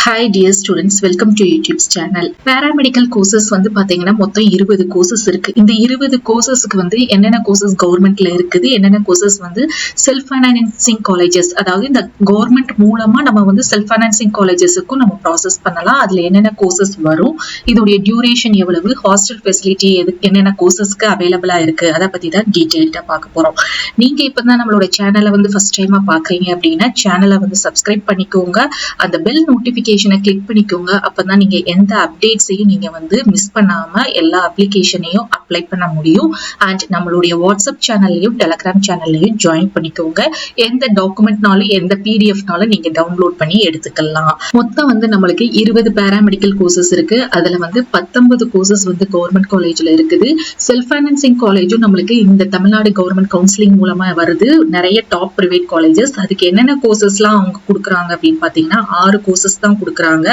Hi dear students, welcome to YouTube's channel. Paramedical courses வந்து பாத்தீங்கன்னா மொத்தம் 20 courses இருக்கு. இந்த 20 courses-க்கு வந்து என்னென்ன courses governmentல இருக்குது, என்னென்ன courses வந்து self financing colleges, அதாவது இந்த government மூலமா நம்ம வந்து self financing colleges-க்கும் நம்ம process பண்ணலாம். அதுல என்னென்ன courses வரும், இதோட duration எவ்வளவு, hostel facility என்னென்ன courses-க்கு available-ஆ இருக்கு, அத பத்தி தான் டீடைலா பார்க்க போறோம். நீங்க இப்பதான் நம்மளோட சேனலை வந்து ஃபர்ஸ்ட் டைமா பாக்குறீங்க அப்படின்னா சேனலை வந்து சப்ஸ்கிரைப் பண்ணிக்கோங்க. அந்த பெல் நோட்டிபிகேஷனை கிளிக் பண்ணிக்கோங்க. அப்பதான் நீங்க எந்த அப்டேட்ஸையும் நீங்க வந்து மிஸ் பண்ணாம எல்லா அப்ளிகேஷனையும் அப்ளை பண்ண முடியும். அண்ட் நம்மளுடைய வாட்ஸ்அப் சேனல்லையும் டெலிகிராம் சேனல்லையும் ஜாயின் பண்ணிக்கோங்க. எந்த டாக்குமெண்ட்னாலும் எந்த பிடிஎஃப்னாலும் நீங்க டவுன்லோட் பண்ணி எடுத்துக்கலாம். மொத்தம் வந்து நம்மளுக்கு 20 பேராமெடிக்கல் கோர்சஸ் இருக்கு. அதுல வந்து 19 கோர்சஸ் வந்து கவர்மெண்ட் காலேஜ்ல இருக்குது. செல்ஃப் ஃபைனான்சிங் காலேஜும் நம்மளுக்கு இந்த தமிழ்நாடு கவர்மெண்ட் கவுன்சிலிங் மூலமா வருது. நிறைய டாப் பிரைவேட் காலேஜஸ். அதுக்கு என்னென்ன கோர்சஸ்லாம் அவங்க கொடுக்குறாங்க அப்படின்னு பாத்தீங்கன்னா 6 கோர்சஸ் தான் கொடுக்குறாங்க.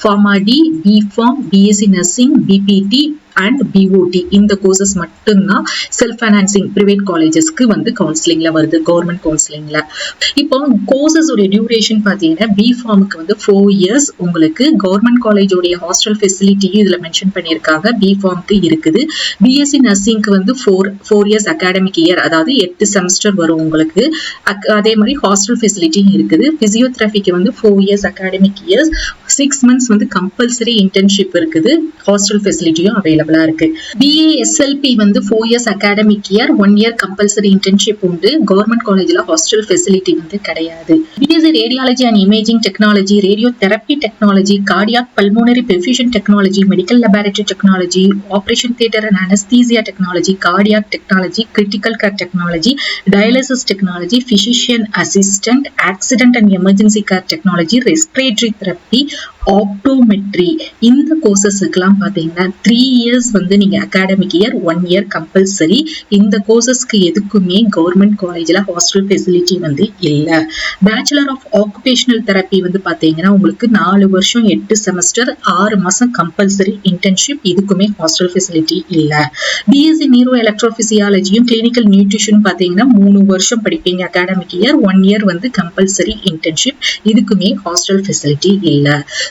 Pharm D, B Pharm, BSc nursing, BPT and BOT இந்த கோர்சஸ் மட்டும்தான் செல்ஃப் ஃபைனான்சிங் பிரைவேட் காலேஜஸ்க்கு வந்து கவுன்சிலிங்ல வருது, கவர்மெண்ட் கவுன்சிலிங்ல. இப்போ கோர்சஸ் உடைய டியூரேஷன் பாத்தீங்கன்னா பிஃபார்முக்கு வந்து 4 years உங்களுக்கு கவர்மெண்ட் காலேஜோடைய ஹாஸ்டல் ஃபெசிலிட்டியும் இதுல மென்ஷன் பண்ணியிருக்காங்க. பிஃபார்முக்கு இருக்குது. பிஎஸ்சி நர்சிங்க்கு வந்து 4 years அகாடமிக் இயர், அதாவது 8 செமஸ்டர் வரும் உங்களுக்கு. அதே மாதிரி ஹாஸ்டல் ஃபெசிலிட்டியும் இருக்குது. பிசியோதெரபிக்கு வந்து 4 years அகாடமிக் இயர்ஸ், 6 months வந்து கம்பல்சரி இன்டர்ன்ஷிப் இருக்குது. ஹாஸ்டல் ஃபெசிலிட்டியும் அவைலபிளா இருக்கு. பிஏஎஸ்எல்பி வந்து 4 years academic year, 1 year compulsory internship உண்டு. கவர்மெண்ட் காலேஜ்ல ஹாஸ்டல் ஃபெசிலிட்டி வந்து கிடையாது. BSc radiology and imaging technology, radio therapy technology, cardiac pulmonary perfusion technology, medical laboratory technology, operation theatre and anaesthesia technology, cardiac technology, critical care technology, dialysis technology, physician assistant, accident and emergency care technology, respiratory therapy, optometry இந்த கோர்சஸ்க்குலாம் பாத்தீங்கன்னா 3 years வந்து நீங்க academic year, 1 year compulsory. இந்த கோர்சஸ்க்கு எதுக்குமே government காலேஜ்ல hostel facility வந்து இல்ல. Bachelor of occupational therapy வந்து பாத்தீங்கன்னா உங்களுக்கு 4 வருஷம் 8 செமஸ்டர், 6 மாசம் கம்பல்சரி இன்டர்ன்ஷிப். இதுக்குமே ஹாஸ்டல் ஃபெசிலிட்டி இல்ல. பிஎஸ்சி நியூரோ எலக்ட்ரோபிசியாலஜியும் கிளினிக்கல் நியூட்ரிஷன் பாத்தீங்கன்னா 3 வருஷம் படிப்பீங்க அகாடமிக் இயர், 1 year வந்து கம்பல்சரி இன்டர்ன்ஷிப். இதுக்குமே ஹாஸ்டல் ஃபெசிலிட்டி இல்ல.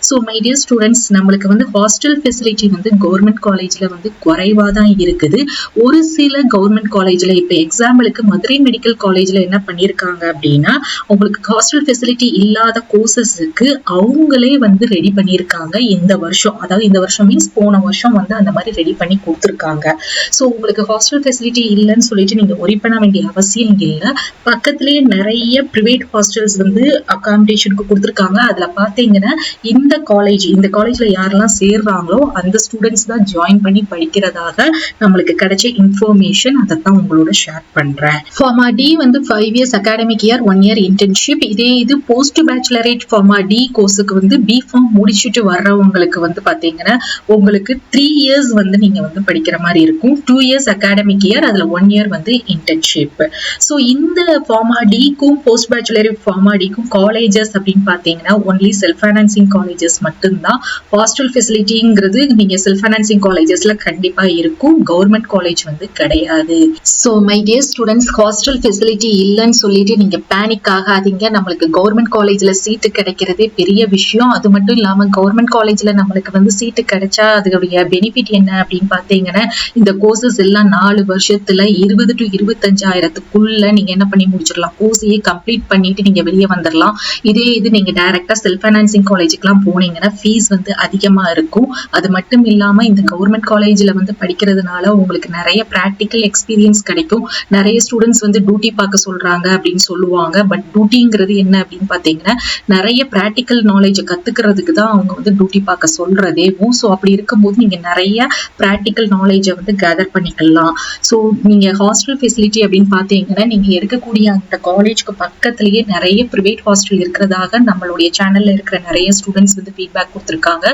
So my dear students, நம்மளுக்கு வந்து ஹாஸ்டல் ஃபெசிலிட்டி வந்து கவர்மெண்ட் காலேஜ்ல வந்து குறைவா தான் இருக்குது. ஒரு சில கவர்மெண்ட் காலேஜ்ல இப்ப எக்ஸாம்பிளுக்கு மதுரை மெடிக்கல் காலேஜ்ல என்ன பண்ணிருக்காங்க அப்படின்னா உங்களுக்கு ஹாஸ்டல் ஃபெசிலிட்டி இல்லாத கோர்சஸ்க்கு அவங்களே வந்து ரெடி பண்ணிருக்காங்க இந்த வருஷம். அதாவது இந்த வருஷம் மீன்ஸ் போன வருஷம் வந்து அந்த மாதிரி ரெடி பண்ணி கொடுத்துருக்காங்க. ஸோ உங்களுக்கு ஹாஸ்டல் ஃபெசிலிட்டி இல்லைன்னு சொல்லிட்டு நீங்க ஒரி பண்ண வேண்டிய அவசியம் இல்லை. பக்கத்திலேயே நிறைய பிரைவேட் ஹாஸ்டல்ஸ் வந்து அகாமடேஷனுக்கு கொடுத்துருக்காங்க. அதுல பாத்தீங்கன்னா இந்த காலேஜ்ல யாரெல்லாம் சேர்றாங்களோ அந்த ஸ்டூடெண்ட்ஸ் தான் ஜாயின் பண்ணி படிக்கிறதாக நம்மளுக்கு கிடைச்ச இன்ஃபர்மேஷன். அதைத்தான் உங்களோட ஷேர் பண்றேன். ஃபார்மா டி வந்து 5 years academic year, 1 year internship. இதே இது போஸ்ட் பேச்சுலரேட் ஃபார்மா டி கோர்ஸுக்கு வந்து பிஃபார்ம் முடிச்சுட்டு வர்றவங்களுக்கு வந்து பாத்தீங்கன்னா உங்களுக்கு 3 years வந்து நீங்க வந்து படிக்கிற மாதிரி இருக்கும். 2 years அகாடமிக் இயர், அதுல 1 year வந்து இன்டர்ன்ஷிப். ஸோ இந்த ஃபார்மா டிக்கும் போஸ்ட் பேச்சுலரேட் ஃபார்மா டிக்கும் காலேஜஸ் அப்படின்னு பாத்தீங்கன்னா ஒன்லி செல்ஃப் ஃபைனான்சிங் காலேஜஸ் மட்டும்தான். ஹாஸ்டல் ஃபெசிலிட்டிங்கிறது நீங்க செல்ஃப் ஃபைனான்சிங் காலேஜஸ்ல கண்டிப்பா இருக்கும். கவர்மெண்ட் காலேஜ் வந்து கிடையாது. So my dear students, hostel facility இல்லைன்னு சொல்லிட்டு நீங்க பேனிக் ஆகாதீங்க. நம்மளுக்கு கவர்மெண்ட் காலேஜ்ல சீட்டு கிடைக்கிறதே பெரிய விஷயம். அது மட்டும் இல்லாம கவர்மெண்ட் காலேஜ்ல நம்மளுக்கு வந்து சீட்டு கிடைச்சா அதோடைய பெனிஃபிட் என்ன அப்படின்னு பாத்தீங்கன்னா இந்த கோர்சஸ் எல்லாம் 4 வருஷத்துல 20 to 25,000க்குள்ள நீங்க என்ன பண்ணி முடிச்சிடலாம். கோர்ஸையே கம்ப்ளீட் பண்ணிட்டு நீங்க வெளியே வந்துடலாம். இதே இது நீங்க டைரக்டா செல்ஃப் ஃபைனான்சிங் காலேஜுக்குலாம் போனீங்கன்னா ஃபீஸ் வந்து அதிகமா இருக்கும். அது மட்டும் இல்லாம இந்த கவர்மெண்ட் காலேஜ்ல வந்து படிக்கிறதுனால உங்களுக்கு நிறைய பிராக்டிக்கல் எக்ஸ்பீரியன்ஸ் கிடைக்கும். நிறைய ஸ்டூடெண்ட்ஸ் வந்து டியூட்டி பார்க்க சொல்றாங்க அப்படின்னு சொல்லுவாங்க. பட் டியூட்டிங்கிறது என்ன அப்படின்னு பாத்தீங்கன்னா நிறைய பிராக்டிக்கல் நாலேஜ் கத்துக்கிறதுக்கு தான் அவங்க வந்து டியூட்டி பார்க்க சொல்றதேவும். ஸோ அப்படி இருக்கும்போது நீங்க நிறைய பிராக்டிக்கல் நாலேஜை வந்து கேதர் பண்ணிக்கலாம். ஸோ நீங்க ஹாஸ்டல் ஃபெசிலிட்டி அப்படின்னு பாத்தீங்கன்னா நீங்க இருக்கக்கூடிய அந்த காலேஜ்க்கு பக்கத்திலேயே நிறைய பிரைவேட் ஹாஸ்டல் இருக்கிறதாக நம்மளுடைய சேனல்ல இருக்கிற நிறைய ஸ்டூடெண்ட்ஸ் வந்து ஃபீட்பேக் கொடுத்துருக்காங்க.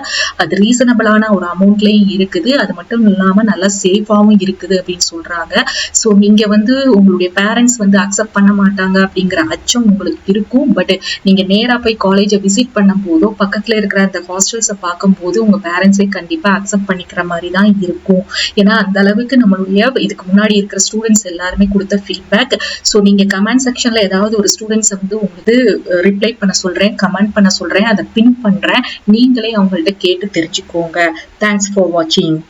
அது ரீசனபிளான ஒரு அமௌண்ட்லயும் இருக்குது. அது மட்டும் இல்லாம நல்லா சேஃபாவும் இருக்குது அப்படின்னு சொல்றாங்க. ஸோ நீங்க வந்து உங்களுடைய பேரண்ட்ஸ் வந்து அக்செப்ட் பண்ண மாட்டாங்க அப்படிங்கிற அச்சம் உங்களுக்கு இருக்கும். பட் நீங்க நேரா போய் காலேஜை விசிட் பண்ணும் போதோ பக்கத்துல இருக்கிற அந்த ஹாஸ்டல்ஸை பார்க்கும் போது உங்க பேரண்ட்ஸை கண்டிப்பா அக்செப்ட் பண்ணிக்கிற மாதிரி தான் இருக்கும். ஏன்னா அந்த அளவுக்கு நம்மளுடைய இதுக்கு முன்னாடி இருக்கிற ஸ்டூடெண்ட்ஸ் எல்லாருமே கொடுத்த ஃபீட்பேக். ஸோ நீங்க கமெண்ட் செக்ஷன்ல ஏதாவது ஒரு ஸ்டூடெண்ட்ஸை வந்து உங்களுக்கு ரிப்ளை பண்ண சொல்றேன், கமெண்ட் பண்ண சொல்றேன், அதை பின் பண்றேன். நீங்களே அவங்கள்ட்ட கேட்டு தெரிஞ்சுக்கோங்க. தேங்க்ஸ் ஃபார் வாட்சிங்.